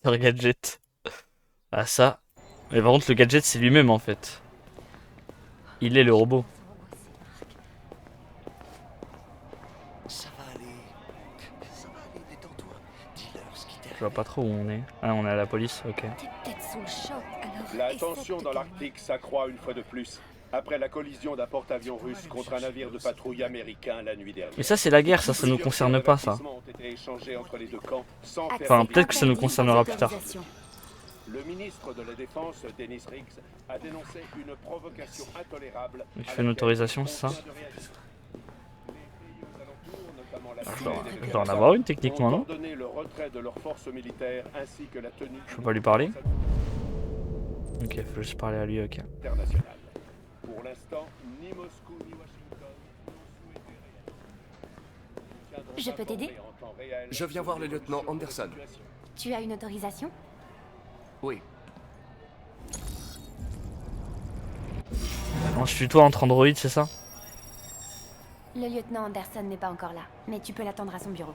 Leur gadget. Ah ça. Mais par contre le gadget c'est lui-même en fait. Il est le robot. Ça va aller. Ça va aller, détends-toi. Dis-leur ce qui t'est Je vois pas arrivé. trop où on est. Ah on est à la police, ok. T'es peut-être sous le choc, alors La essaie tension de te dans calmer. l'Arctique s'accroît une fois de plus, après la collision d'un porte-avions russe contre un navire de patrouille américain la nuit dernière. Mais ça c'est la guerre, ça nous Plusieurs tirs concerne pas ça. d'avertissement ont été échangés entre les deux camps sans faire Enfin, Accès peut-être que ça nous interdit sans concernera plus tard. autorisation. Le ministre de la Défense, Dennis Riggs, a dénoncé une provocation intolérable. Il à fait une laquelle autorisation, on c'est ça? vient de réagir. Les pays aux alentours, notamment la Ah, Syrie et je le dois en Kazakhstan, avoir une techniquement, ont non? ordonné le retrait de leurs forces militaires ainsi que la tenue. Je peux pas lui parler? Ok, faut juste parler à lui, ok. Internationale. Pour l'instant, ni Moscou ni Washington n'ont souhaité réagir. Nous Je peux t'aider? tiendrons informés en temps réel Je viens voir le sur lieutenant l'évolution de la Anderson. situation. Tu as une autorisation? Oui. On se tutoie entre androïdes, c'est ça? Le lieutenant Anderson n'est pas encore là, mais tu peux l'attendre à son bureau.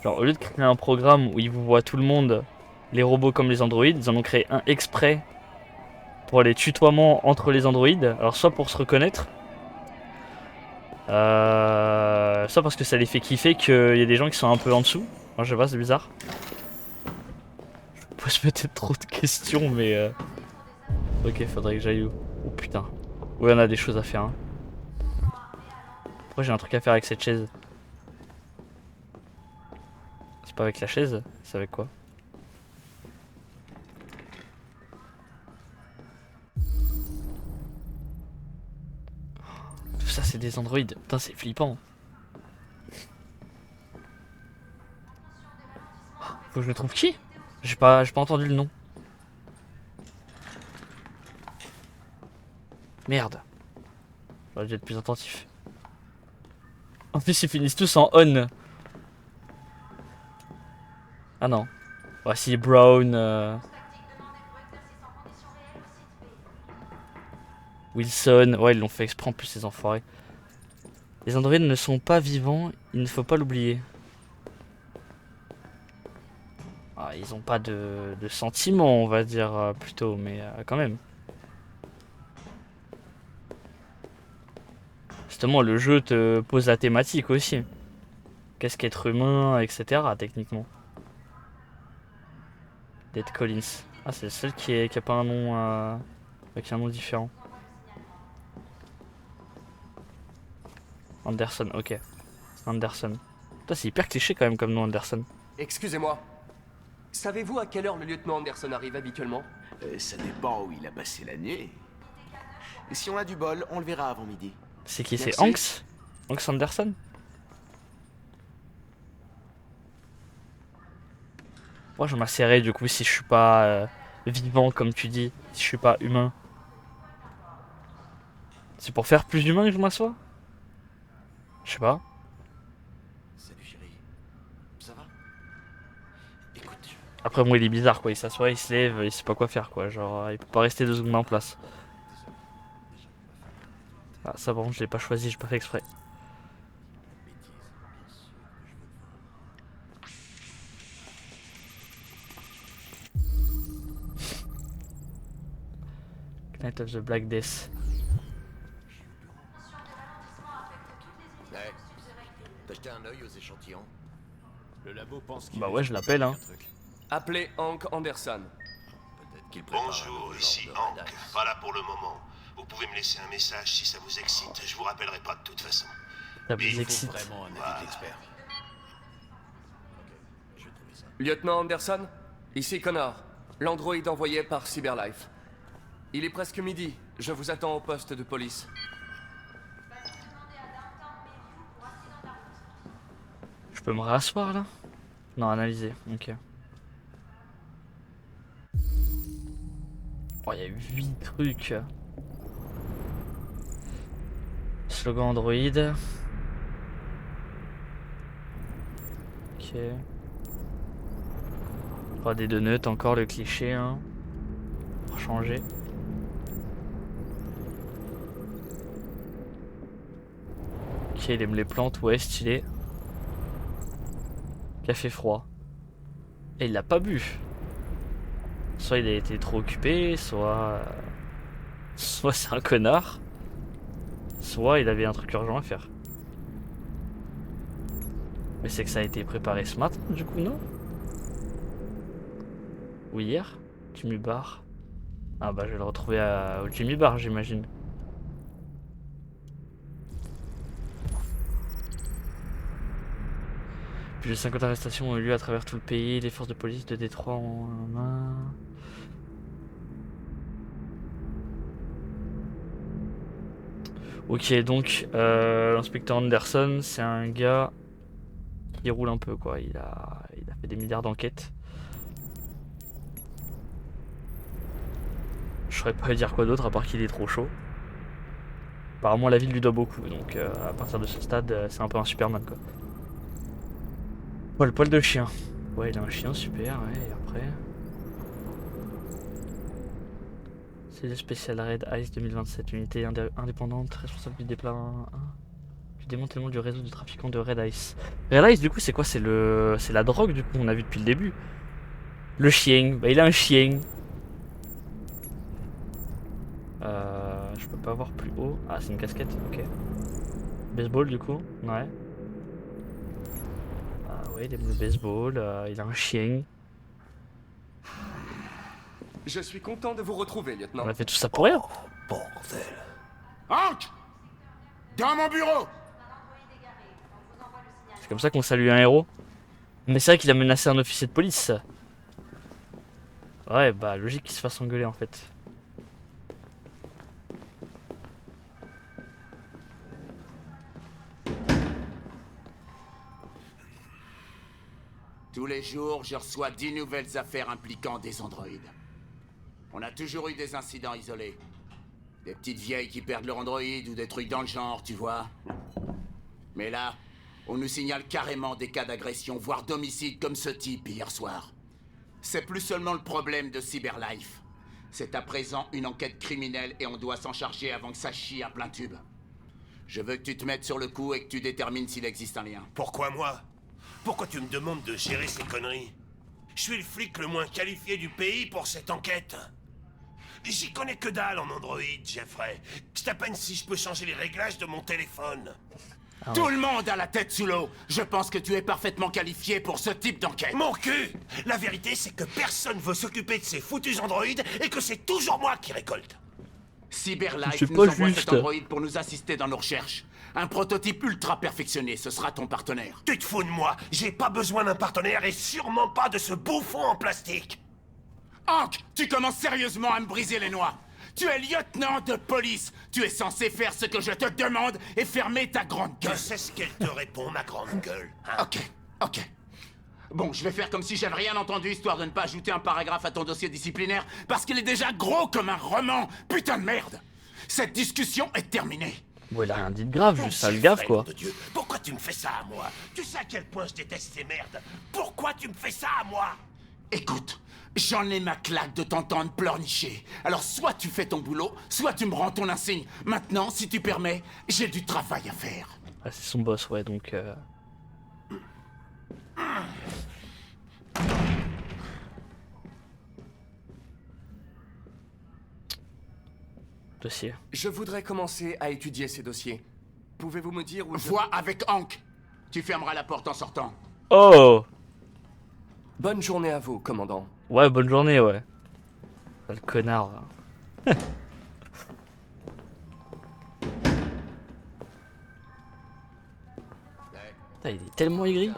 Genre, au lieu de créer un programme où ils vous voient tout le monde, les robots comme les androïdes, ils en ont créé un exprès pour les tutoiements entre les androïdes. Alors, soit pour se reconnaître, soit parce que ça les fait kiffer qu'il y a des gens qui sont un peu en dessous. Moi, je sais pas, c'est bizarre. Je pose peut-être trop de questions, mais. Ok, faudrait que j'aille où? Oh putain. Oui, on a des choses à faire. Hein. Pourquoi j'ai un truc à faire avec cette chaise? C'est pas avec la chaise, c'est avec quoi? Tout ça, c'est des androïdes. Putain, c'est flippant. Faut que je me trouve qui? J'ai pas entendu le nom. Merde. J'aurais dû être plus attentif. En plus, ils finissent tous en on. Ah non. Voici Brown. Wilson. Ouais, ils l'ont fait exprès en plus, ces enfoirés. Les androïdes ne sont pas vivants, il ne faut pas l'oublier. Ah, ils ont pas de sentiments, on va dire, plutôt, mais quand même. Justement, le jeu te pose la thématique aussi. Qu'est-ce qu'être humain, etc. techniquement. Dead Collins. Ah, c'est le seul qui a pas un nom, avec un nom différent. Anderson, ok. Anderson. Putain, c'est hyper cliché quand même comme nom, Anderson. Excusez-moi. Savez-vous à quelle heure le lieutenant Anderson arrive habituellement? Ça dépend où il a passé la nuit. Et si on a du bol, on le verra avant midi. C'est qui? C'est Merci. Hanks? Hanks Anderson? Moi, je m'asserrais du coup si je suis pas vivant, comme tu dis. Si je suis pas humain. C'est pour faire plus humain que je m'assois? Je sais pas. Salut chérie. Ça va? Écoute, Après, bon, il est bizarre quoi. Il s'assoit, il se lève, il sait pas quoi faire quoi. Genre, il peut pas rester 2 secondes en place. Ah, ça, par contre, je l'ai pas choisi, j'ai pas fait exprès. Knight of the Black Death. ouais. T'as jeté un œil aux échantillons? Le labo pense qu'il Bah est ouais, je l'appelle hein. un truc. Appelez Hank Anderson. Peut-être qu'il prépare un Bonjour, nouveau ici genre de Hank. radar. Pas là pour le moment. Vous pouvez me laisser un message si ça vous excite. Je vous rappellerai pas de toute façon. Ça Mais vous il Il excite. faut vraiment un avis Voilà. d'expert. Je vais trouver ça. Lieutenant Anderson, ici Connor, l'androïde envoyé par Cyberlife. Il est presque midi. Je vous attends au poste de police. Je peux me rasseoir là? Non, analyser, ok. Oh, il y a 8 trucs. Slogan Android. Ok. 3D de neutres, encore le cliché, hein. Pour changer. Ok, il aime les plantes, ouais, stylé. Café froid. Et il l'a pas bu. Soit il a été trop occupé, soit c'est un connard, soit il avait un truc urgent à faire. Mais c'est que ça a été préparé ce matin, du coup, non? Ou hier? Jimmy Bar. Ah bah je vais le retrouver au Jimmy Bar, j'imagine. Plus de 50 arrestations ont eu lieu à travers tout le pays. Les forces de police de Détroit ont en main. Ok, donc l'inspecteur Anderson, c'est un gars qui roule un peu, quoi. Il a fait des milliards d'enquêtes. Je saurais pas dire quoi d'autre à part qu'il est trop chaud. Apparemment la ville lui doit beaucoup, donc à partir de ce stade, c'est un peu un Superman, quoi. Oh, le poil de chien. Ouais, il a un chien, super, ouais, et après... C'est le Special Red Ice 2027, unité indépendante, responsable du du démantèlement du réseau de trafiquants de Red Ice. Red Ice, du coup, c'est quoi? C'est la drogue, du coup, on a vu depuis le début. Le chien, bah il a un chien. Je peux pas voir plus haut. Ah, c'est une casquette, ok. Baseball, du coup, ouais. Ah ouais, il aime le baseball, il a un chien. Je suis content de vous retrouver, lieutenant. On a fait tout ça pour rien. Bordel. Hank! Dans mon bureau! C'est comme ça qu'on salue un héros. Mais c'est vrai qu'il a menacé un officier de police. Ouais, bah logique qu'il se fasse engueuler en fait. Tous les jours, je reçois 10 nouvelles affaires impliquant des androïdes. On a toujours eu des incidents isolés. Des petites vieilles qui perdent leur androïde ou des trucs dans le genre, tu vois. Mais là, on nous signale carrément des cas d'agression, voire d'homicide comme ce type hier soir. C'est plus seulement le problème de Cyberlife. C'est à présent une enquête criminelle et on doit s'en charger avant que ça chie à plein tube. Je veux que tu te mettes sur le coup et que tu détermines s'il existe un lien. Pourquoi moi? Pourquoi tu me demandes de gérer ces conneries? Je suis le flic le moins qualifié du pays pour cette enquête. J'y connais que dalle en Android, Jeffrey. C'est à peine si je peux changer les réglages de mon téléphone. Tout le monde a la tête sous l'eau. Je pense que tu es parfaitement qualifié pour ce type d'enquête. Mon cul! La vérité, c'est que personne veut s'occuper de ces foutus androïdes et que c'est toujours moi qui récolte. Cyberlife C'est nous pas envoie juste. cet androïde pour nous assister dans nos recherches. Un prototype ultra perfectionné, ce sera ton partenaire. Tu te fous de moi? J'ai pas besoin d'un partenaire et sûrement pas de ce bouffon en plastique. Hank, tu commences sérieusement à me briser les noix. Tu es lieutenant de police. Tu es censé faire ce que je te demande et fermer ta grande gueule. Tu sais ce qu'elle te répond, ma grande gueule, hein? Ok. Bon, je vais faire comme si j'avais rien entendu, histoire de ne pas ajouter un paragraphe à ton dossier disciplinaire, parce qu'il est déjà gros comme un roman. Putain de merde. Cette discussion est terminée. Bon, il a rien dit de grave, juste sale gaffe Jeffrey, quoi. nom de Dieu, pourquoi tu me fais ça à moi? Tu sais à quel point je déteste ces merdes. Pourquoi tu me fais ça à moi? Écoute, j'en ai ma claque de t'entendre pleurnicher. Alors soit tu fais ton boulot, soit tu me rends ton insigne. Maintenant, si tu permets, j'ai du travail à faire. Ah, c'est son boss, ouais, donc... Dossier. Je voudrais commencer à étudier ces dossiers. Pouvez-vous me dire où je... Vois avec Hank. Tu fermeras la porte en sortant. Oh! Bonne journée à vous, commandant. Ouais, bonne journée, ouais. Sale connard, là. Putain, il est tellement aigri.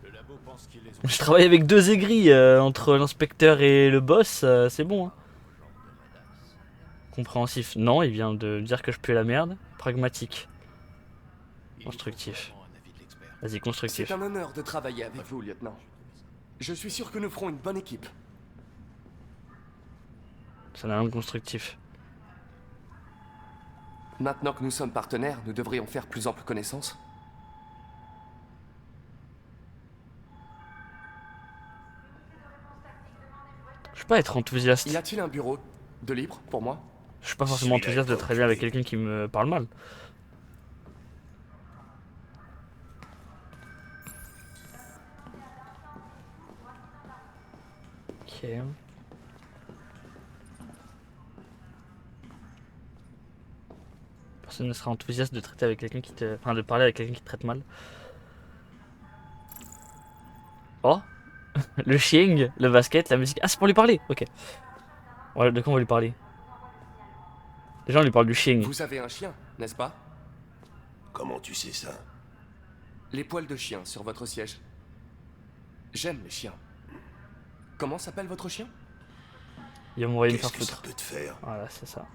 Le labo pense qu'ils les ont... Je travaille avec deux aigris entre l'inspecteur et le boss, c'est bon. Hein. Compréhensif. Non, il vient de dire que je pue la merde. Pragmatique. Constructif. Vas-y, constructif. C'est un honneur de travailler avec vous, lieutenant. Je suis sûr que nous ferons une bonne équipe. Ça n'a rien de constructif. Maintenant que nous sommes partenaires, nous devrions faire plus ample connaissance. Je peux pas être enthousiaste. Y a-t-il un bureau de libre pour moi? Je suis pas forcément enthousiaste de travailler avec quelqu'un qui me parle mal. Ok. Personne ne sera enthousiaste de traiter avec quelqu'un qui te... Enfin, de parler avec quelqu'un qui te traite mal. Oh. Le chien, le basket, la musique. Ah, c'est pour lui parler. Ok. Ouais, de quoi on va lui parler? Déjà, on lui parle du chien. Vous avez un chien, n'est-ce pas? Comment tu sais ça? Les poils de chien sur votre siège. J'aime les chiens. Comment s'appelle votre chien? Il va m'envoyer me Qu'est-ce faire que ça foutre. peut te faire? Voilà, c'est ça.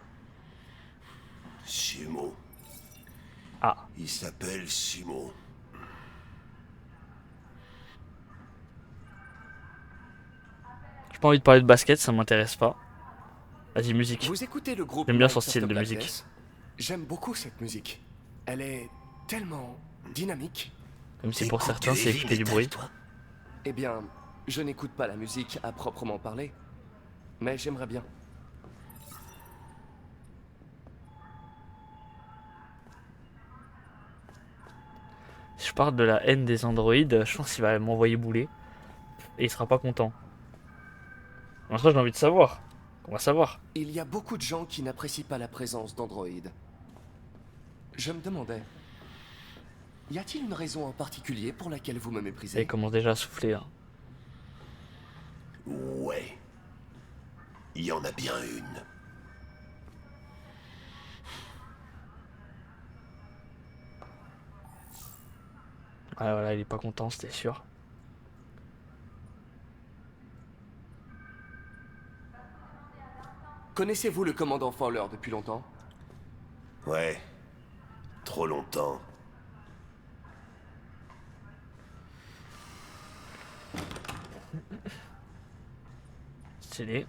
Sumo. Ah. Il s'appelle Sumo. J'ai pas envie de parler de basket, ça m'intéresse pas. Vas-y, musique. Vous écoutez le groupe J'aime bien son Knights of style the de Black musique. Death? J'aime beaucoup cette musique. Elle est tellement dynamique. Même si pour T'écoutes certains, c'est heavy écouter du metal, bruit. toi? Eh bien, je n'écoute pas la musique à proprement parler. Mais j'aimerais bien. Si je parle de la haine des androïdes, je pense qu'il va m'envoyer bouler. Et il sera pas content. En soi, j'ai envie de savoir. On va savoir. Il y a beaucoup de gens qui n'apprécient pas la présence d'androïdes. Je me demandais, y a-t-il une raison en particulier pour laquelle vous me Et méprisez? il commence déjà à souffler. Hein. Ouais. Il y en a bien une. Ah voilà, il est pas content, c'était sûr. Connaissez-vous le commandant Fowler depuis longtemps? Ouais. Trop longtemps. Stylé.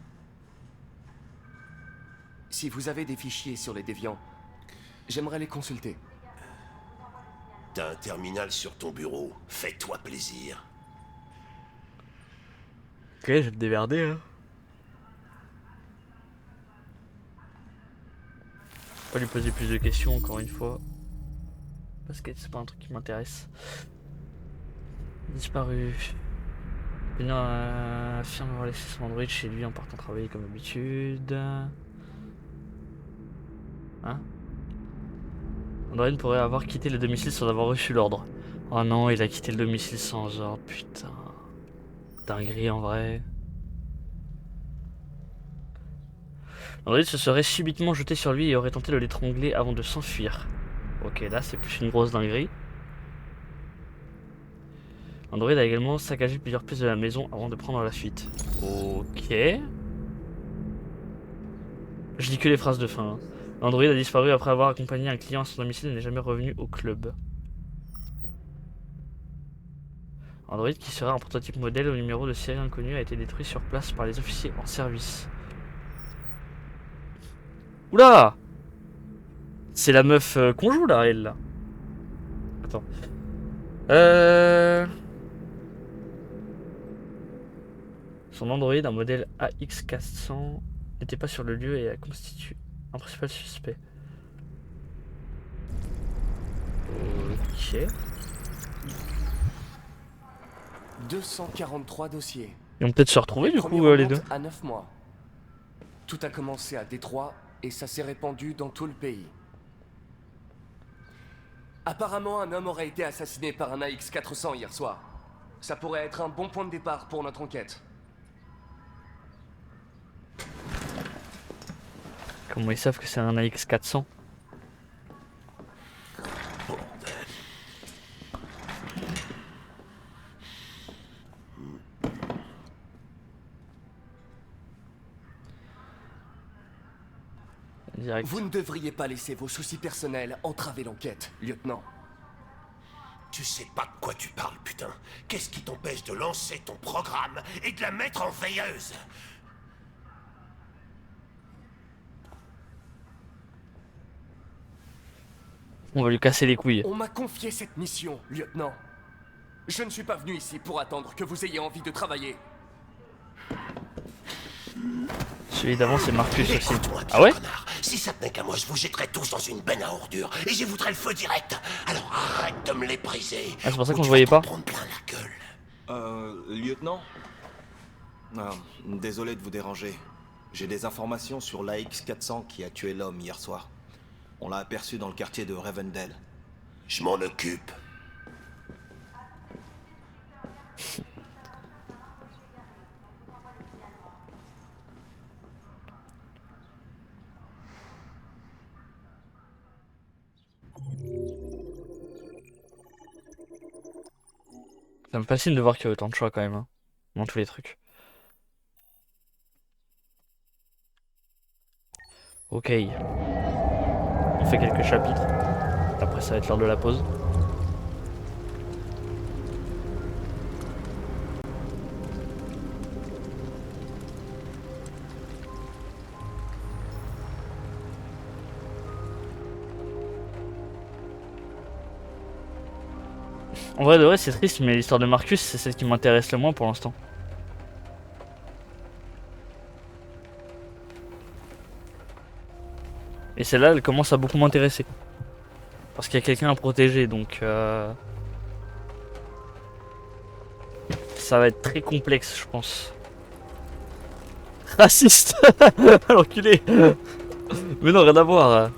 Si vous avez des fichiers sur les déviants, j'aimerais les consulter. T'as un terminal sur ton bureau. Fais-toi plaisir. Ok, je vais me démerder. Hein. Pas lui poser plus de questions encore une fois. Parce que c'est pas un truc qui m'intéresse. Disparu. Une affirme avoir laissé son Android chez lui en partant travailler comme d'habitude. Hein? Android pourrait avoir quitté le domicile sans avoir reçu l'ordre. Oh non, il a quitté le domicile sans ordre, putain. Dinguerie en vrai. Android se serait subitement jeté sur lui et aurait tenté de l'étrangler avant de s'enfuir. Ok, là c'est plus une grosse dinguerie. Android a également saccagé plusieurs pièces de la maison avant de prendre la fuite. Ok. Je dis que les phrases de fin. Hein. Android a disparu après avoir accompagné un client à son domicile et n'est jamais revenu au club. Android, qui serait un prototype modèle au numéro de série inconnu, a été détruit sur place par les officiers en service. Oula! C'est la meuf qu'on joue là, elle là. Attends. Son Android, un modèle AX400, n'était pas sur le lieu et a constitué un principal suspect. Ok. 243 dossiers. Ils vont peut-être se retrouver du coup Premier les remonte deux. à 9 mois. Tout a commencé à Détroit et ça s'est répandu dans tout le pays. Apparemment, un homme aurait été assassiné par un AX400 hier soir. Ça pourrait être un bon point de départ pour notre enquête. Comment ils savent que c'est un AX400? Direct. Vous ne devriez pas laisser vos soucis personnels entraver l'enquête, lieutenant. Tu sais pas de quoi tu parles, putain. Qu'est-ce qui t'empêche de lancer ton programme et de la mettre en veilleuse? On va lui casser les couilles. On m'a confié cette mission, lieutenant. Je ne suis pas venu ici pour attendre que vous ayez envie de travailler. Celui d'avant c'est Marcus aussi. Écoute-moi bien, Ah ouais? connard. Si ça tenait qu'à moi, je vous jetterais tous dans une benne à ordures et j'y voudrais le feu direct. Alors arrête de me les briser. Ah, c'est pour ça ou qu'on tu se voyait vas t'en pas. prendre plein la gueule. Lieutenant? Ah, désolé de vous déranger. J'ai des informations sur l'AX-400 qui a tué l'homme hier soir. On l'a aperçu dans le quartier de Revendell. Je m'en occupe. Ça me fascine de voir qu'il y a autant de choix quand même, hein, dans tous les trucs. Ok. On fait quelques chapitres. Après ça va être l'heure de la pause. En vrai de vrai c'est triste mais l'histoire de Marcus c'est celle qui m'intéresse le moins pour l'instant. Et celle-là elle commence à beaucoup m'intéresser. Parce qu'il y a quelqu'un à protéger donc ça va être très complexe je pense. Raciste. L'enculé. Mais non rien à voir.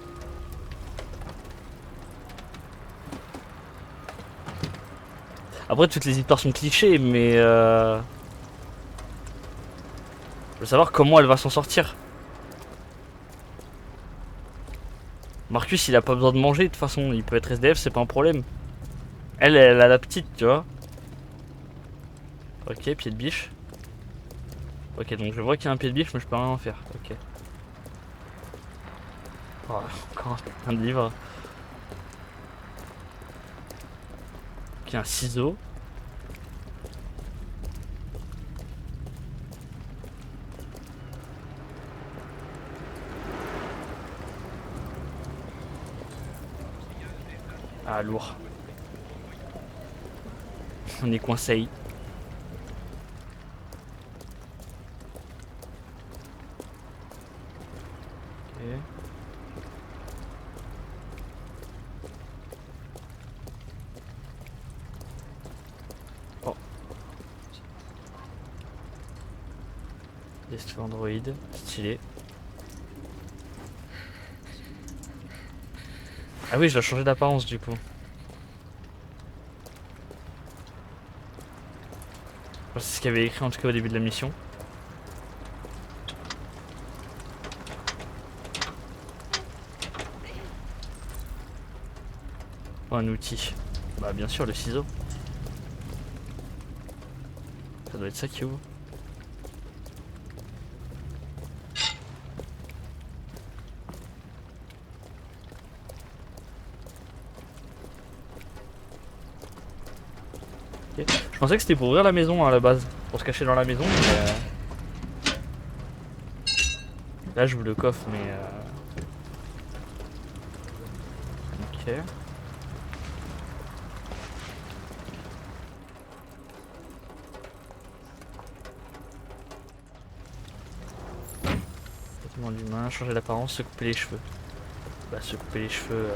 Après toutes les histoires sont clichés mais je veux savoir comment elle va s'en sortir. Marcus il a pas besoin de manger de toute façon, il peut être SDF c'est pas un problème. Elle a la petite tu vois. Ok pied de biche. Ok donc je vois qu'il y a un pied de biche mais je peux rien en faire. Ok. Oh, encore un livre. Ok un ciseau. Ah lourd. On est coincé. Ok. Oh. Desktop Android, stylé. Ah oui, je dois changer d'apparence du coup. C'est ce qu'il y avait écrit en tout cas au début de la mission. Oh, un outil. Bah bien sûr le ciseau. Ça doit être ça qui ouvre. Ok. Je pensais que c'était pour ouvrir la maison à la base, pour se cacher dans la maison, mais là j'ouvre le coffre, mais ok. Vêtements d'humain, changer d'apparence, se couper les cheveux. Bah se couper les cheveux,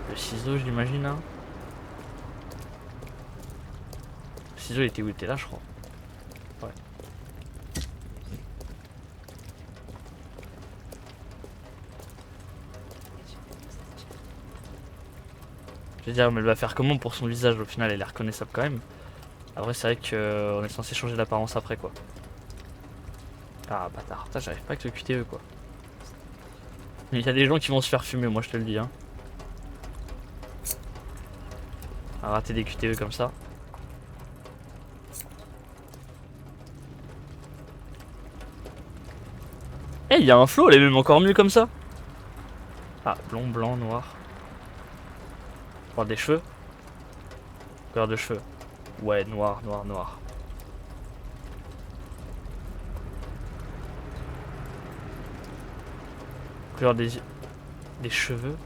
le ciseau j'imagine. Hein. Le ciseau il était où? Il était là je crois. Ouais. Je veux dire, mais elle va faire comment pour son visage? Au final, elle est reconnaissable quand même. Après, c'est vrai qu'on est censé changer d'apparence après quoi. Ah bâtard, putain, j'arrive pas avec le QTE quoi. Il y a des gens qui vont se faire fumer, moi je te le dis. Hein. À rater des QTE comme ça. Eh, il y a un flow, elle est même encore mieux comme ça. Ah, blond, blanc, noir. Couleur des cheveux. Couleur de cheveux. Ouais, noir, noir, noir. Couleur des cheveux.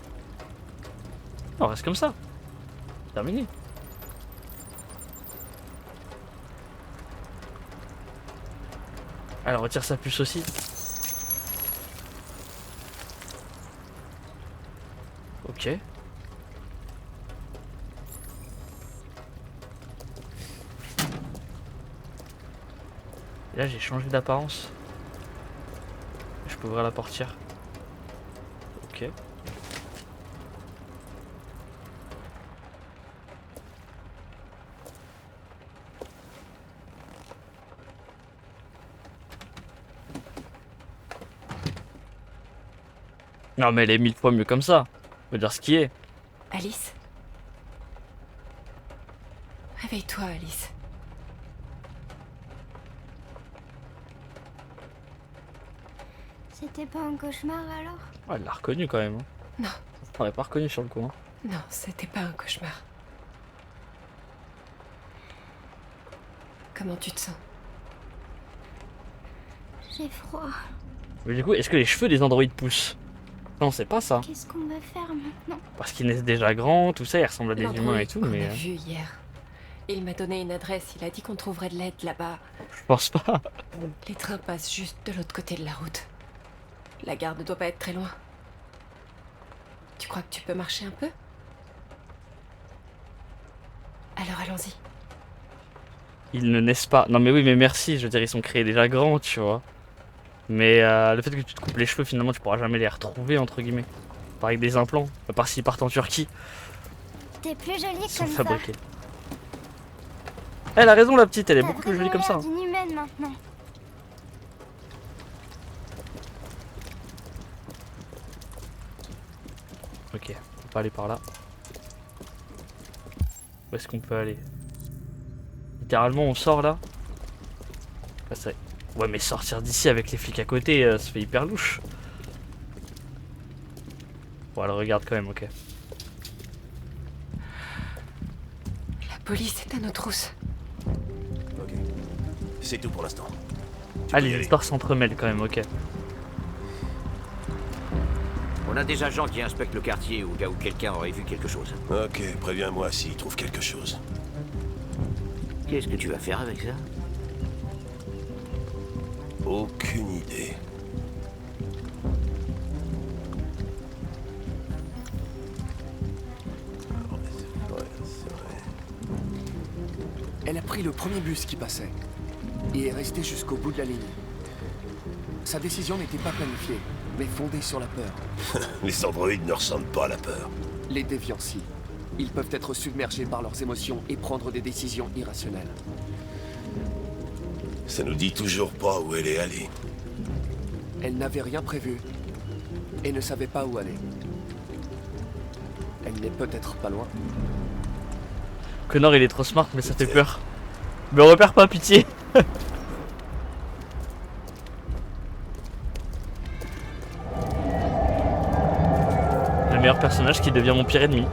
Non, on reste comme ça. Terminé. Alors, retire sa puce aussi. Ok. Là j'ai changé d'apparence. Je peux ouvrir la portière. Ok. Non mais elle est 1000 fois mieux comme ça. Faut dire ce qui est. Alice? Réveille-toi, Alice. C'était pas un cauchemar alors? Ouais, elle l'a reconnu quand même. Hein. Non. On l'aurait pas reconnu sur le coup. Hein. Non, c'était pas un cauchemar. Comment tu te sens? J'ai froid. Mais du coup, est-ce que les cheveux des androïdes poussent? Non, c'est pas ça. Qu'est-ce qu'on va faire maintenant? Parce qu'ils naissent déjà grands, tout ça, ils ressemblent à des humains et tout, qu'on mais a vu hier. Il m'a donné une adresse, il a dit qu'on trouverait de l'aide là-bas. je pense pas. Les trains passent juste de l'autre côté de la route. La gare ne doit pas être très loin. Tu crois que tu peux marcher un peu? Alors allons-y. Ils ne naissent pas. Non mais oui, mais merci, je veux dire, ils sont créés déjà grands, tu vois. Mais le fait que tu te coupes les cheveux, finalement, tu pourras jamais les retrouver, entre guillemets. Par avec des implants, à part s'ils partent en Turquie, T'es plus jolie ils sont comme ça. fabriqués. Elle a raison, la petite, elle est T'as beaucoup plus vraiment jolie comme ça. l'air d'une humaine maintenant. Ok, on peut pas aller par là. Où est-ce qu'on peut aller? Littéralement, on sort là. Ah, ça... Ouais, mais sortir d'ici avec les flics à côté, ça fait hyper louche. Bon, elle regarde quand même, ok. La police est à nos trousses. Ok. C'est tout pour l'instant. Tu Ah, peux y les aller. histoires s'entremêlent quand même, ok. On a des agents qui inspectent le quartier au cas où quelqu'un aurait vu quelque chose. Ok, préviens-moi s'il trouve quelque chose. Qu'est-ce que tu vas faire avec ça? Aucune idée. Elle a pris le premier bus qui passait et est restée jusqu'au bout de la ligne. Sa décision n'était pas planifiée, mais fondée sur la peur. Les androïdes ne ressentent pas la peur. Les déviants, si. Ils peuvent être submergés par leurs émotions et prendre des décisions irrationnelles. Ça nous dit toujours pas où elle est allée. Elle n'avait rien prévu et ne savait pas où aller. Elle n'est peut-être pas loin. Connor, il est trop smart, mais ça fait peur. Me repère pas, pitié. Le meilleur personnage qui devient mon pire ennemi.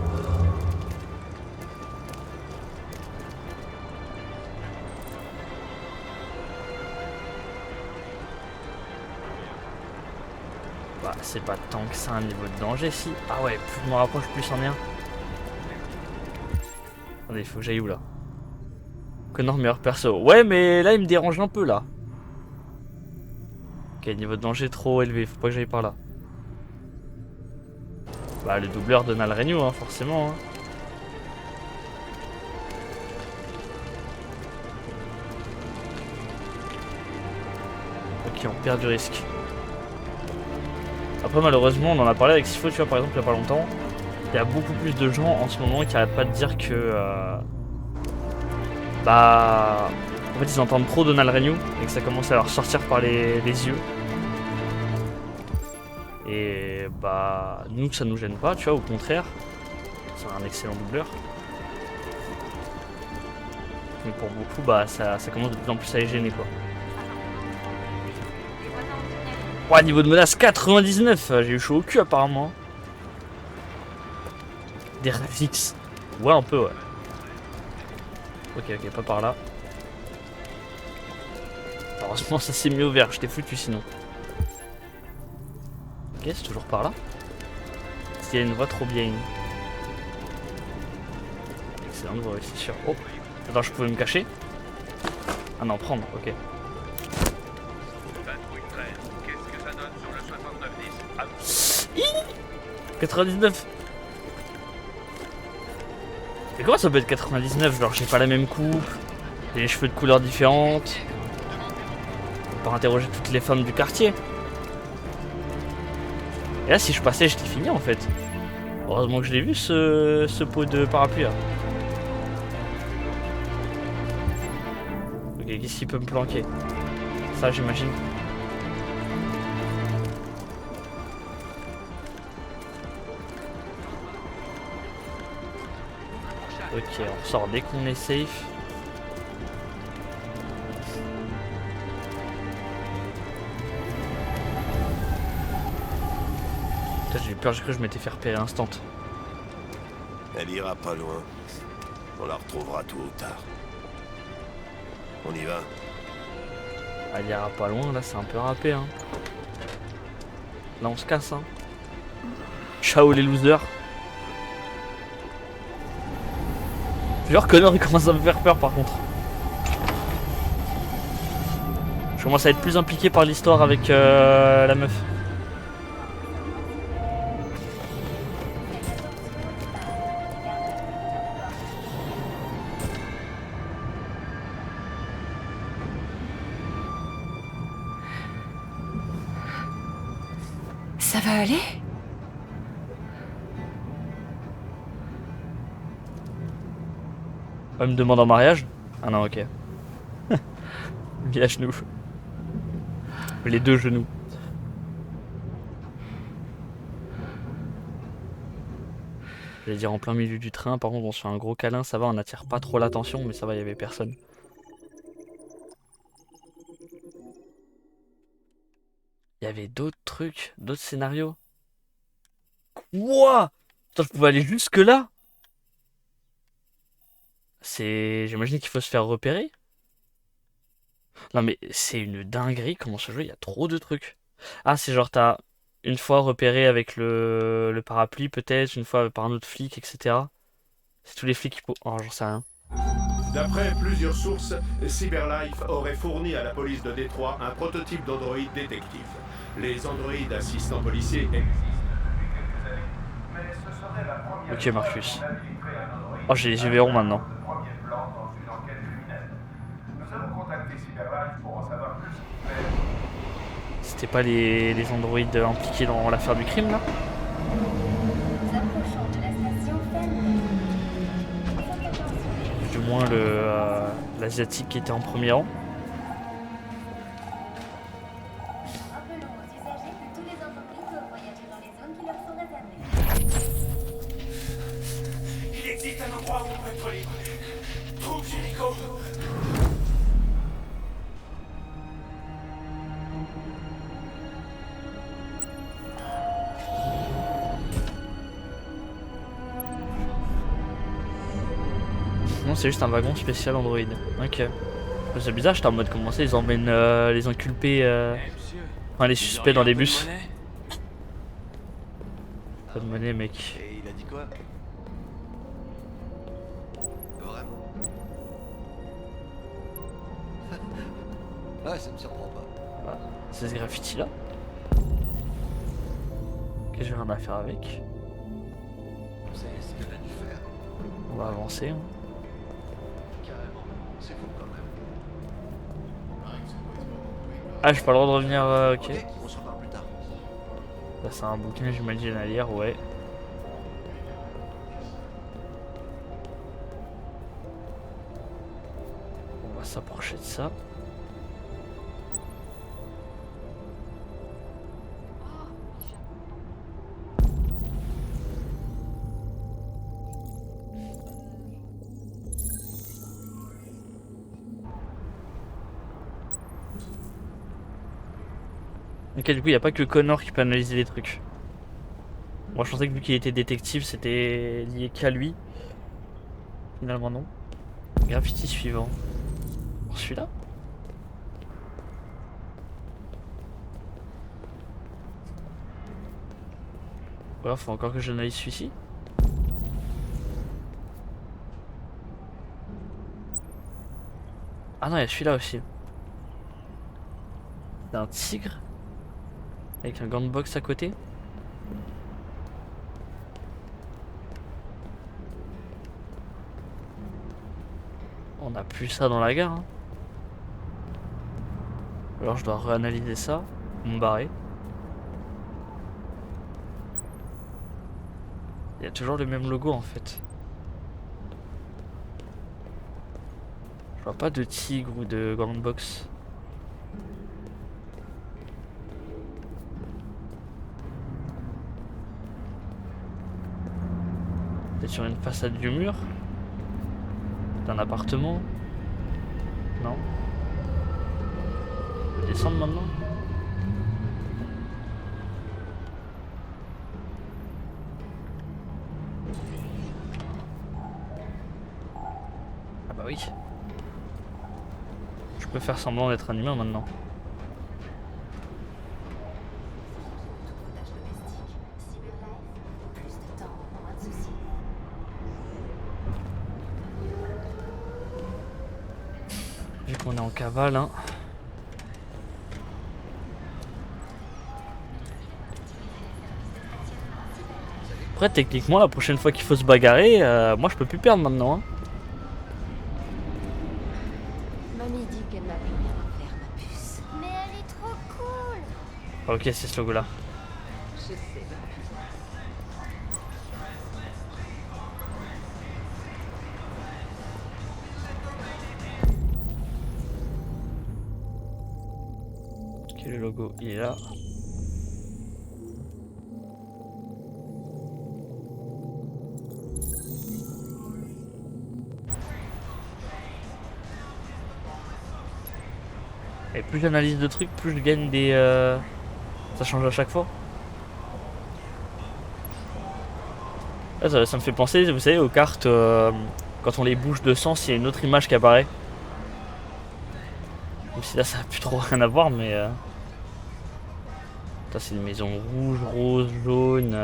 Bah, c'est pas tant que ça un niveau de danger, si. Ah ouais, plus je me rapproche, plus c'en est un. Attendez, il faut que j'aille où là? Connor, meilleur perso. Ouais, mais là, il me dérange un peu là. Ok, niveau de danger trop élevé, faut pas que j'aille par là. Bah, le doubleur de Nal Renew, hein, forcément. Hein. Ok, on perd du risque. Après, malheureusement, on en a parlé avec Sifo, tu vois, par exemple, il y a pas longtemps. Il y a beaucoup plus de gens en ce moment qui arrêtent pas de dire que. Bah. En fait, ils entendent trop Donald Renew et que ça commence à leur sortir par les yeux. Et bah. Nous, ça nous gêne pas, tu vois, au contraire. C'est un excellent doubleur. Mais pour beaucoup, bah, ça commence de plus en plus à les gêner, quoi. Ouais, niveau de menace 99, j'ai eu chaud au cul apparemment. Des réflexes. Ouais, un peu, ouais. Ok, pas par là. Heureusement, ça s'est mis ouvert, je t'ai foutu sinon. Ok, c'est toujours par là. Parce qu'il y a une voie trop bien. Excellente voie, c'est sûr. Oh, attends, je pouvais me cacher. Ah non, prendre, ok. 99. Mais comment ça peut être 99? Genre j'ai pas la même coupe, j'ai les cheveux de couleurs différentes. pas interroger toutes les femmes du quartier. Et là, si je passais, j'étais fini en fait. Heureusement que je l'ai vu ce pot de parapluie là. Ok, qu'est-ce qu'il peut me planquer? Ça, j'imagine. Ok, on ressort dès qu'on est safe. J'ai eu peur, j'ai cru que je m'étais fait repérer instant. Elle ira pas loin. On la retrouvera tôt ou tard. On y va? Elle ira pas loin, là c'est un peu râpé hein. Là on se casse hein. Ciao les losers. Genre Connor il commence à me faire peur par contre. Je commence à être plus impliqué par l'histoire avec la meuf. Ça va aller? Elle me demande en mariage? Ah non, ok. Mis à genoux. Les deux genoux. J'allais dire en plein milieu du train, par contre on se fait un gros câlin, ça va, on n'attire pas trop l'attention, mais ça va, il y avait personne. Il y avait d'autres trucs, d'autres scénarios. Wouah! Putain, je pouvais aller jusque là? J'imagine qu'il faut se faire repérer. Non mais c'est une dinguerie comment ce jeu, il y a trop de trucs. Ah, c'est genre t'as une fois repéré avec le parapluie peut-être, une fois par un autre flic, etc. C'est tous les flics qui... Oh, j'en sais rien. D'après plusieurs sources, Cyberlife aurait fourni à la police de Détroit un prototype d'androïde détective. Les androïdes assistants policiers existent depuis quelques années, mais ce serait la première Ok Marcus. Oh, j'ai les yeux verrons maintenant. Nous avons contacté Cyberlife pour en savoir plus, mais... C'était pas les androïdes impliqués dans l'affaire du crime là? Nous approchons de la station Fenway. Du moins l'asiatique qui était en premier rang. Rappelons aux usagers que tous les entreprises doivent voyager dans les zones qui leur sont réservées. Il existe un endroit où on peut être libre. Trouve Jericho. Non, c'est juste un wagon spécial Android. Ok. C'est bizarre, j'étais en mode comment ça, ils emmènent les inculpés, enfin les suspects dans des bus. Pas de monnaie, mec. Et il a dit quoi? Vraiment? Ouais, ça me surprend pas. Ah, c'est ce graffiti là. Qu'est-ce que j'ai rien à faire avec? C'est ce qu'elle a dû faire. On va avancer. Hein. Carrément. C'est fou quand même. Ah, j'ai pas le droit de revenir. Ok. Ok, on se reparle plus tard. Là, c'est un bouquin, j'imagine, à lire, ouais. On va s'approcher de ça. Ok, du coup, il n'y a pas que Connor qui peut analyser les trucs. Moi, je pensais que vu qu'il était détective, c'était lié qu'à lui. Finalement, non. Graffiti suivant. Celui-là? Ouais, faut encore que j'analyse celui-ci. Ah non, il y a celui-là aussi. C'est un tigre. Avec un gant de boxe à côté. On a plus ça dans la gare. Hein. Alors je dois réanalyser ça, me barrer. Il y a toujours le même logo en fait. Je vois pas de tigre ou de grande box. Peut-être sur une façade du mur d'un appartement. Non. Je peux descendre maintenant. Ah bah oui. Je peux faire semblant d'être un humain maintenant. Vu qu'on est en cavale, hein. Après, techniquement, la prochaine fois qu'il faut se bagarrer, moi je peux plus perdre maintenant. Hein. Mamie dit qu'elle m'a plus rien à faire, ma puce. Mais elle est trop cool. Ok, c'est ce logo là. Je sais, Ok, le logo il est là. Et plus j'analyse de trucs, plus je gagne des... Ça change à chaque fois. Là, ça me fait penser, vous savez, aux cartes, quand on les bouge de sens, il y a une autre image qui apparaît. Même si là, ça n'a plus trop rien à voir, mais... Ça, c'est une maison rouge, rose, jaune...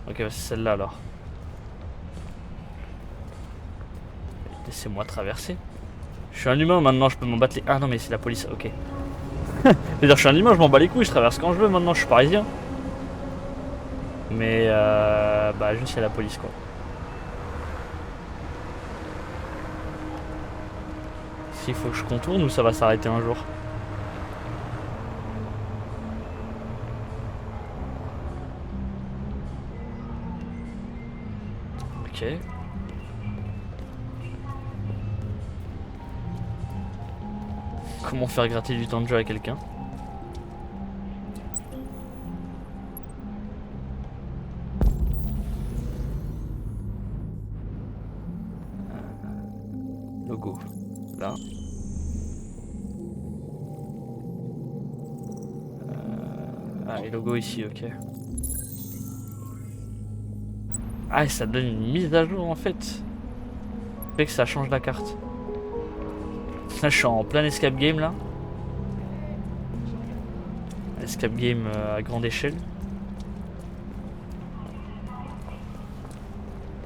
Ok, bah, c'est celle-là, alors. Laissez-moi traverser. Je suis un humain maintenant, je peux m'en battre les... Ah non mais c'est la police, ok. C'est-à-dire je suis un humain, je m'en bats les couilles, je traverse quand je veux maintenant, je suis parisien. Mais bah juste il y a la police quoi. S'il faut que je contourne ou ça va s'arrêter un jour. Ok. Comment faire gratter du temps de jeu à quelqu'un? Logo, là. Ah, et logo ici, ok. Ah, et ça donne une mise à jour en fait. Ça fait que ça change la carte. Là, je suis en plein escape game là. Escape game à grande échelle.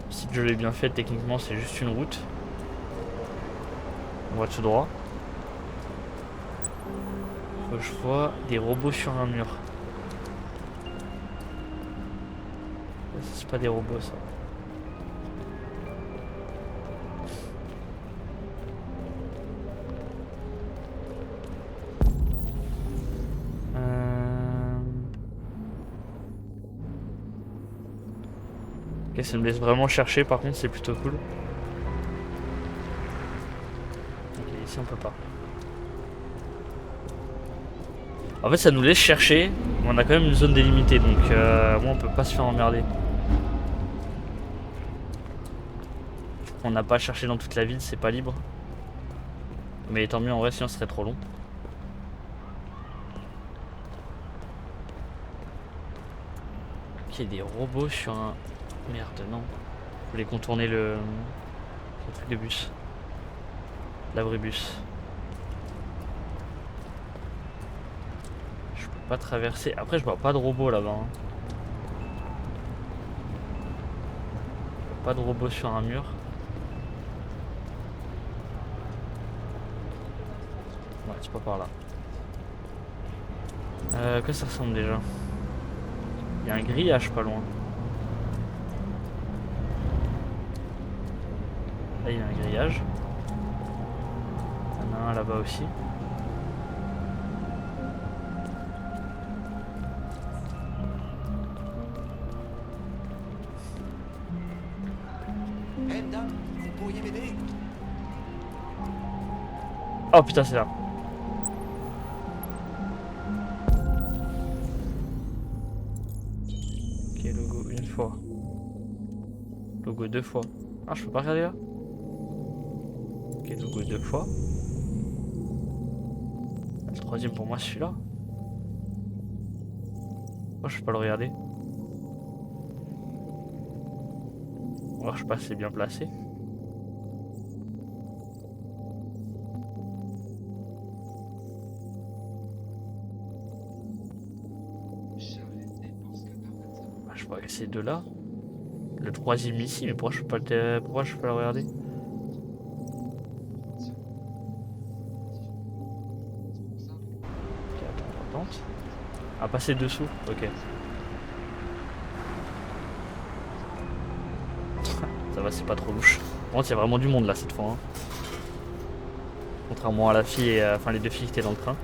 Si je l'ai bien fait, techniquement, c'est juste une route. On va tout droit. Je vois des robots sur un mur. C'est pas des robots ça. Ok, ça me laisse vraiment chercher, par contre c'est plutôt cool. Ok, ici on peut pas. En fait ça nous laisse chercher, mais on a quand même une zone délimitée, donc moi on peut pas se faire emmerder. On n'a pas cherché dans toute la ville, c'est pas libre. Mais tant mieux en vrai, sinon ce serait trop long. Ok, des robots sur un... Merde, non. Je voulais contourner le truc de bus. L'abribus. Je peux pas traverser. Après, je vois pas de robot là-bas. Hein. Pas de robot sur un mur. Ouais, c'est pas par là. Que ça ressemble déjà? Il y a un grillage pas loin. Là il y a un grillage. Un là-bas aussi. Hey, madame, vous pourriez m'aider? Oh putain, c'est là. Ok, logo une fois. Logo deux fois. Ah, je peux pas regarder là? Ok, logo deux fois. Le troisième pour moi, celui-là. Oh, je peux pas le regarder. Oh, je sais pas si c'est bien placé. Je sais pas, c'est deux là. Le troisième ici, mais pourquoi je peux pas le regarder? Ok, attends. Ah, passer dessous, ok. Ça va, c'est pas trop louche. Par contre, il y a vraiment du monde là cette fois. Hein. Contrairement à la fille et enfin les deux filles qui étaient dans le train.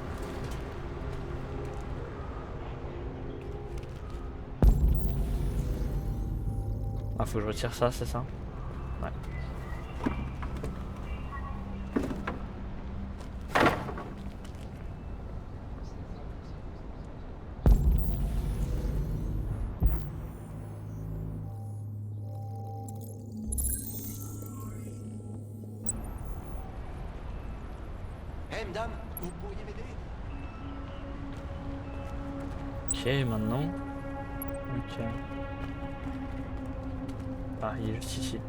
Ah, faut que je retire ça, c'est ça? Ouais. Hey, madame, vous pourriez m'aider? Ok, maintenant. Ok. Ah, il est juste ici.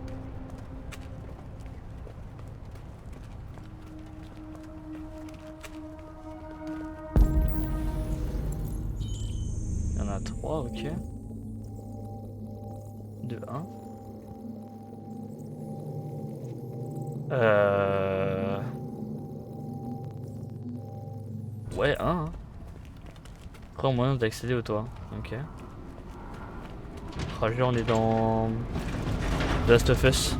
Il y en a 3, ok. 2, 1. Ouais, 1. Hein. Après, au moyen d'accéder au toit. Ok. Oh, on est dans The Last of Us.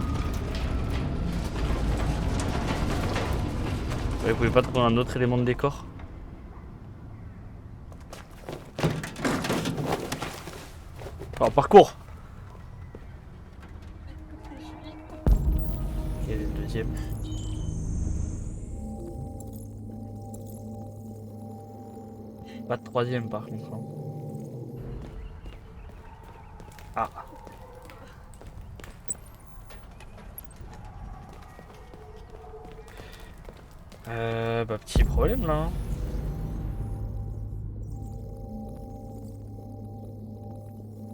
Ouais, vous pouvez pas trouver un autre élément de décor? Oh, parcours! Ok, le deuxième. Pas de troisième par contre. Hein. Ah. Bah petit problème là. Hein.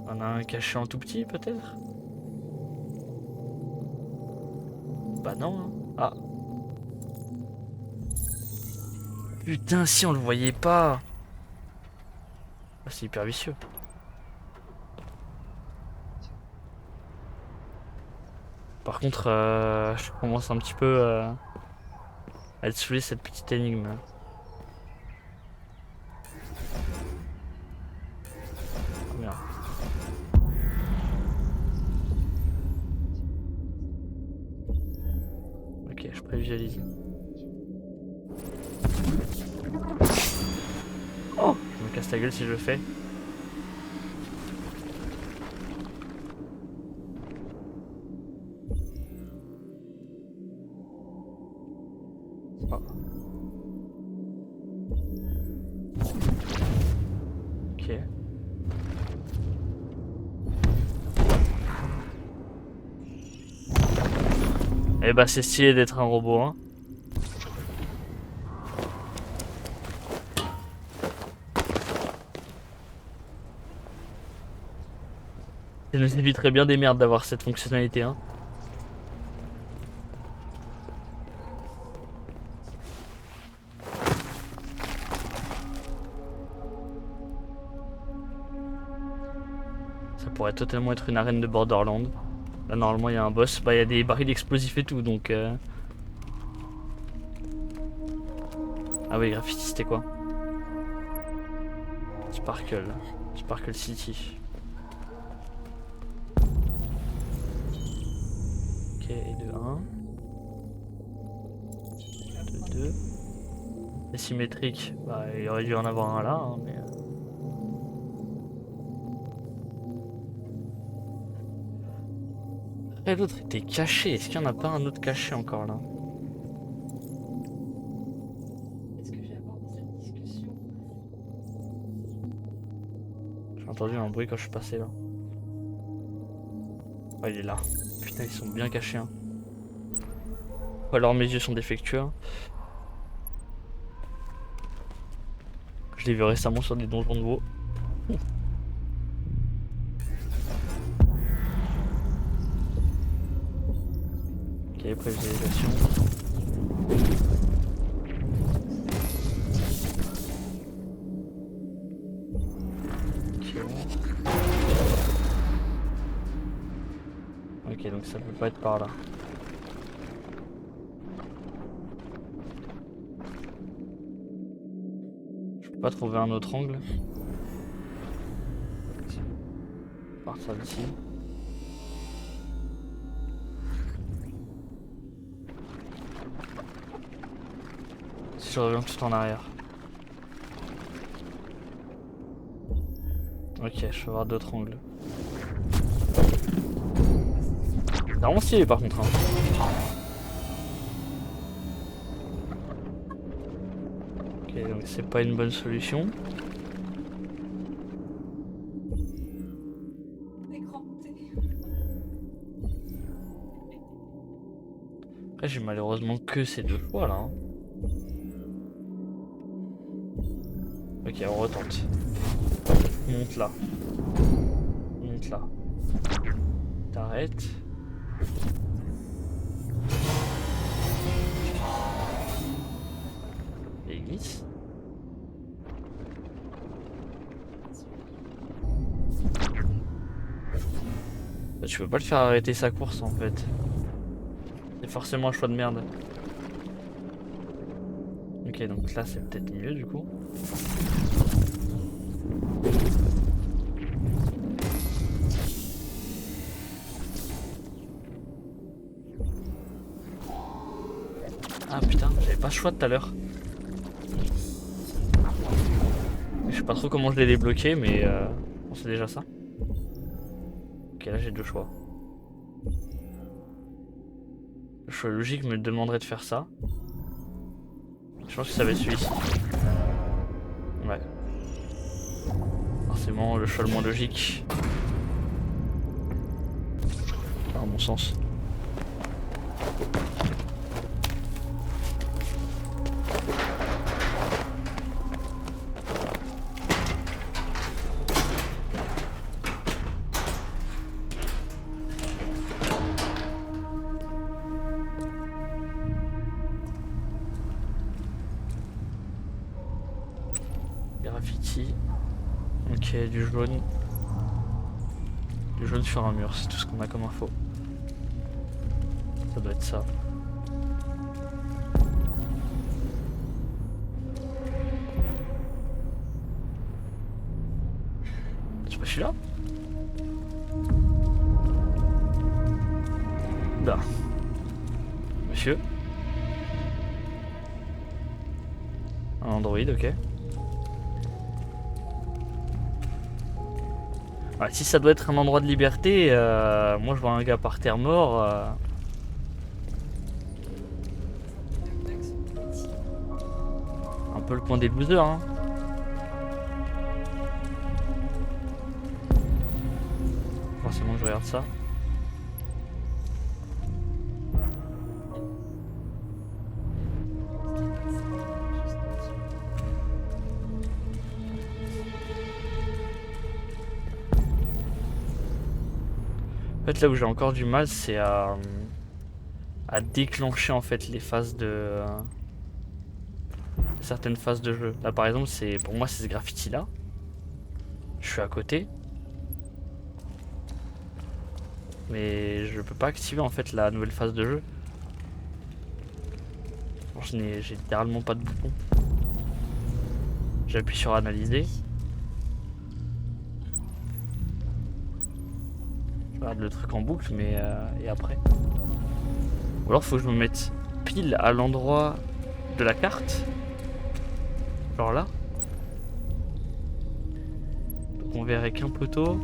On a un caché en tout petit peut-être? Bah non. Hein. Ah. Putain, si on le voyait pas. Ah, c'est hyper vicieux. Par contre, je commence un petit peu à être saoulé cette petite énigme. Oh, merde. Ok, je prévisualise. Oh, je me casse la gueule si je le fais. Oh. Ok. Eh bah c'est stylé d'être un robot, hein. Ça nous éviterait bien des merdes d'avoir cette fonctionnalité, hein. Ça pourrait totalement être une arène de Borderlands. Là normalement il y a un boss, bah il y a des barils explosifs et tout donc Ah oui, graffiti c'était quoi? Sparkle City. Ok, et de 1. De 2. C'est symétrique. Bah, il aurait dû en avoir un là, hein, mais... Et l'autre était caché. Est-ce qu'il n'y en a pas un autre caché encore là? Est-ce que j'aborde cette discussion? J'ai entendu un bruit quand je suis passé là. Oh, il est là. Putain, ils sont bien cachés. Hein. Ou alors mes yeux sont défectueux. Hein. Je l'ai vu récemment sur des donjons de WoW. Ok, prévisualisation. Ok, donc ça peut pas être par là. Je peux pas trouver un autre angle. Partir d'ici. Si je reviens tout en arrière. Ok, je peux voir d'autres angles. C'est vraiment stylé par contre. Hein. Ok, donc c'est pas une bonne solution. Après j'ai malheureusement que ces deux choix là. Hein. Ok, on retente. Monte là. Monte là. T'arrêtes. Et glisse. Bah, tu peux pas le faire arrêter sa course en fait. C'est forcément un choix de merde. Ok, donc là c'est peut-être mieux du coup. Ah putain, j'avais pas le choix tout à l'heure. Je sais pas trop comment je l'ai débloqué, mais on sait déjà ça. Ok, là j'ai deux choix. Le choix logique me demanderait de faire ça. Je pense que ça va être celui-ci. Ouais. Forcément, le choix le moins logique. À mon sens. Graffiti. Ok, du jaune. Du jaune sur un mur, c'est tout ce qu'on a comme info. Ça doit être ça. C'est pas celui-là? Là. Monsieur. Un Android, ok. Ouais, si ça doit être un endroit de liberté, moi je vois un gars par terre mort. Un peu le coin des losers. Hein. Forcément je regarde ça. En fait, là où j'ai encore du mal, c'est à déclencher en fait les phases de certaines phases de jeu. Là, par exemple, c'est pour moi c'est ce graffiti là. Je suis à côté, mais je peux pas activer en fait la nouvelle phase de jeu. J'ai littéralement pas de bouton. J'appuie sur analyser. Je regarde le truc en boucle, mais et après. Ou alors faut que je me mette pile à l'endroit de la carte Genre là. Donc on verrait qu'un poteau.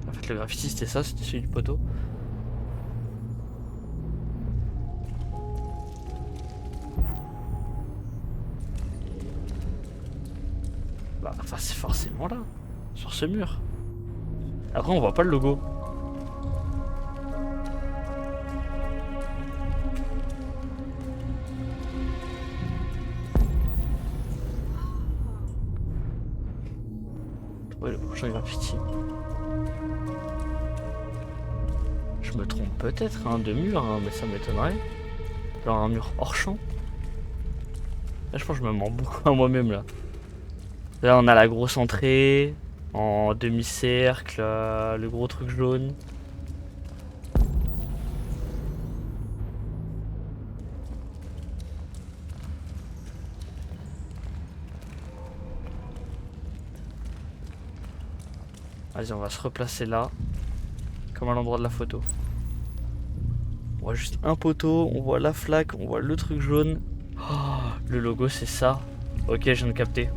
En fait le graffiti c'était ça, c'était celui du poteau. Bah enfin c'est forcément là, sur ce mur. Après on voit pas le logo. Ouais, le prochain graffiti. Je me trompe peut-être hein, de mur, hein, mais ça m'étonnerait. Genre un mur hors champ. Là je pense que je me mens beaucoup à moi-même là. Là on a la grosse entrée, en demi-cercle, le gros truc jaune. Vas-y, on va se replacer là, comme à l'endroit de la photo. On voit juste un poteau, on voit la flaque, on voit le truc jaune. Oh, le logo c'est ça. Ok, je viens de capter.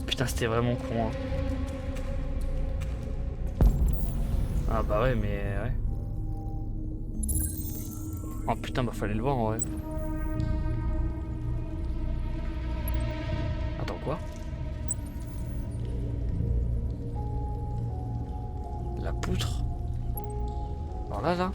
Putain, c'était vraiment con. Hein. Ah bah ouais, mais ouais. Oh putain, bah fallait le voir en vrai. Attends, quoi? La poutre. Alors là.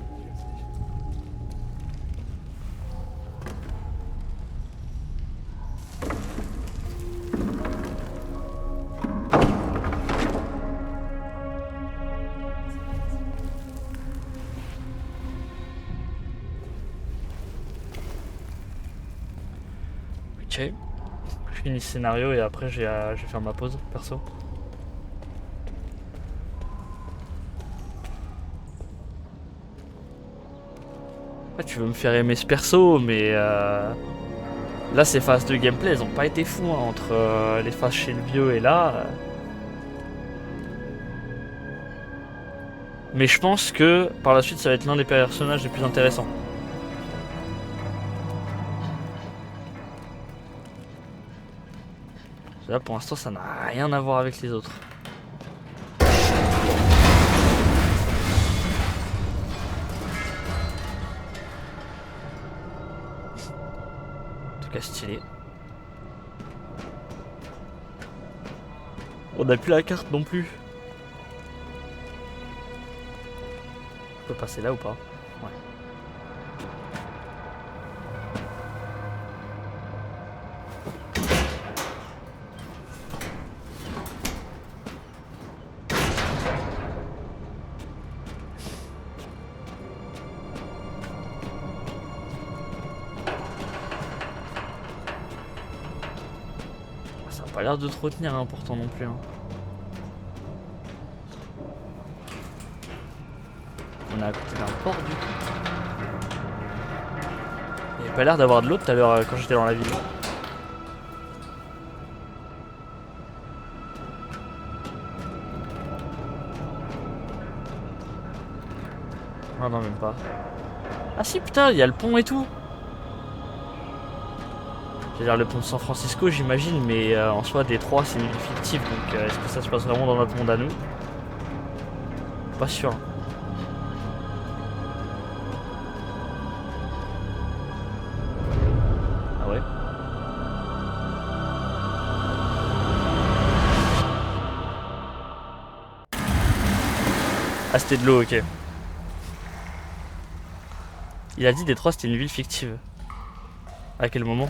Ok. Je finis le scénario et après je vais faire ma pause perso. Tu veux me faire aimer ce perso, mais là ces phases de gameplay elles ont pas été fous hein, entre les phases chez le vieux et là. Mais je pense que par la suite ça va être l'un des personnages les plus intéressants. Là pour l'instant ça n'a rien à voir avec les autres. Stylé. On n'a plus la carte non plus. On peut passer là ou pas? Ouais. Pas l'air de trop tenir hein, pourtant non plus. Hein. On est à côté d'un port du coup. Il avait pas l'air d'avoir de l'eau tout à l'heure quand j'étais dans la ville. Ah non même pas. Ah si putain il y a le pont et tout. C'est-à-dire le pont de San Francisco j'imagine, mais en soi Détroit c'est une ville fictive, donc est-ce que ça se passe vraiment dans notre monde à nous? Pas sûr. Ah ouais? Ah c'était de l'eau, ok. Il a dit Détroit c'était une ville fictive. À quel moment?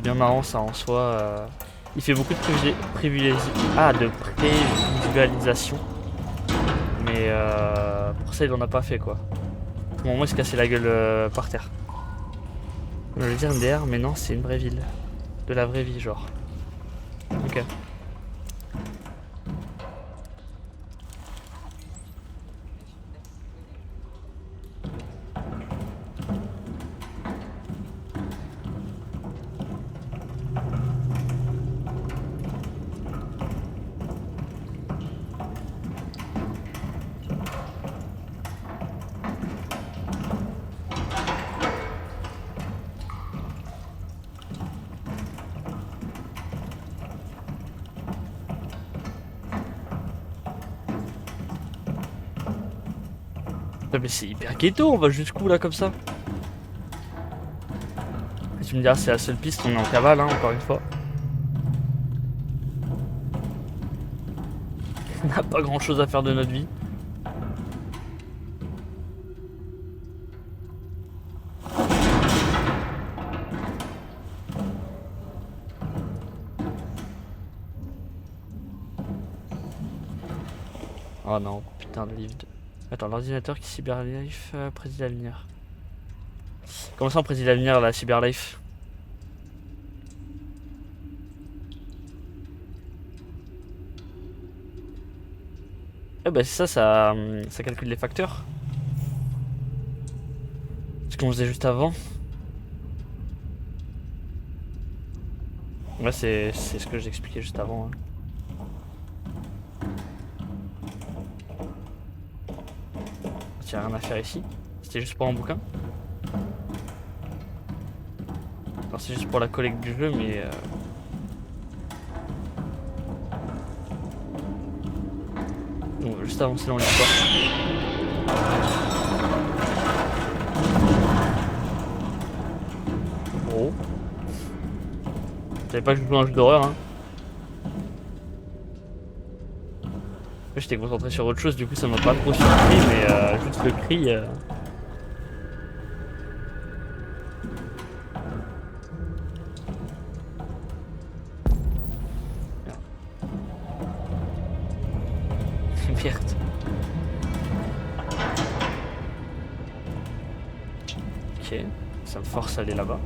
Bien marrant ça en soi. Il fait beaucoup de prévisualisation. Mais pour ça il en a pas fait quoi. Au moment il se cassait la gueule par terre. On va le dire MDR mais non c'est une vraie ville. De la vraie vie genre. Ok. Ouais, mais c'est hyper ghetto, on va jusqu'où là comme ça? Et tu me diras, c'est la seule piste, on est en cavale, hein, encore une fois. On n'a pas grand chose à faire de notre vie. Oh non, putain de livre de... Attends, l'ordinateur qui Cyberlife prédit l'avenir. Comment ça on prédit l'avenir la Cyberlife? Eh bah c'est ça calcule les facteurs. Ce qu'on faisait juste avant. Ouais c'est ce que j'expliquais juste avant. Hein. Il n'y a rien à faire ici. C'était juste pour un bouquin. Alors c'est juste pour la collecte du jeu mais... Bon, juste avancer dans l'histoire. Bon. Je savais pas que je jouais à un jeu d'horreur hein. J'étais concentré sur autre chose, du coup ça m'a pas trop surpris, mais juste le cri. Merde. Ok, ça me force à aller là-bas.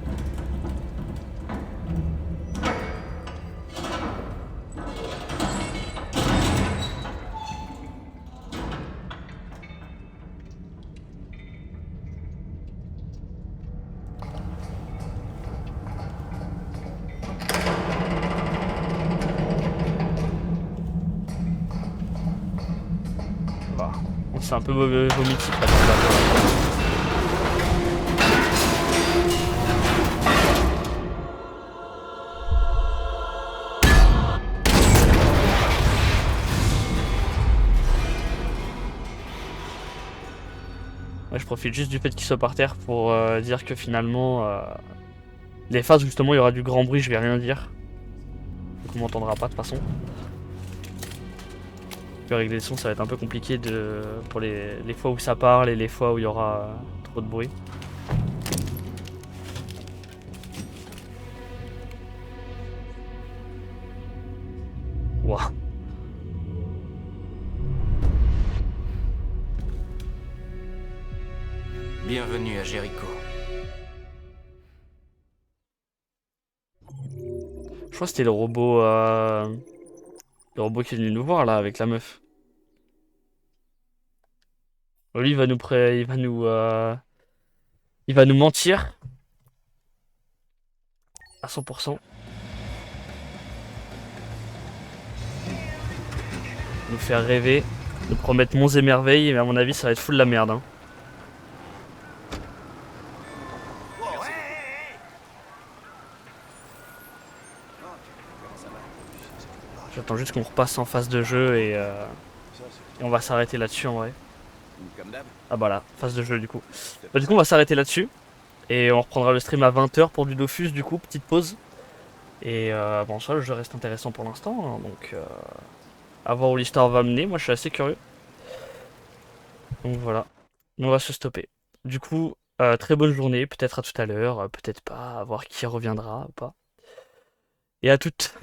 C'est un peu vomitif là. Ouais, je profite juste du fait qu'il soit par terre pour dire que finalement les phases où justement il y aura du grand bruit, je vais rien dire. Donc on m'entendra pas de toute façon. Régler le son ça va être un peu compliqué pour les fois où ça parle et les fois où il y aura trop de bruit. Wouah. Bienvenue à Jericho. Je crois que c'était le robot qui est venu nous voir là avec la meuf. Lui il va nous mentir à 100%. Nous faire rêver, nous promettre monts et merveilles, mais à mon avis ça va être full la merde. Hein. J'attends juste qu'on repasse en phase de jeu et on va s'arrêter là-dessus en vrai. Ah bah là, phase de jeu du coup. Bah, du coup on va s'arrêter là-dessus. Et on reprendra le stream à 20 h pour du Dofus du coup, petite pause. Et bon ça le jeu reste intéressant pour l'instant. Hein, donc à voir où l'histoire va mener, moi je suis assez curieux. Donc voilà, on va se stopper. Du coup, très bonne journée, peut-être à tout à l'heure, peut-être pas, à voir qui reviendra ou pas. Et à toutes.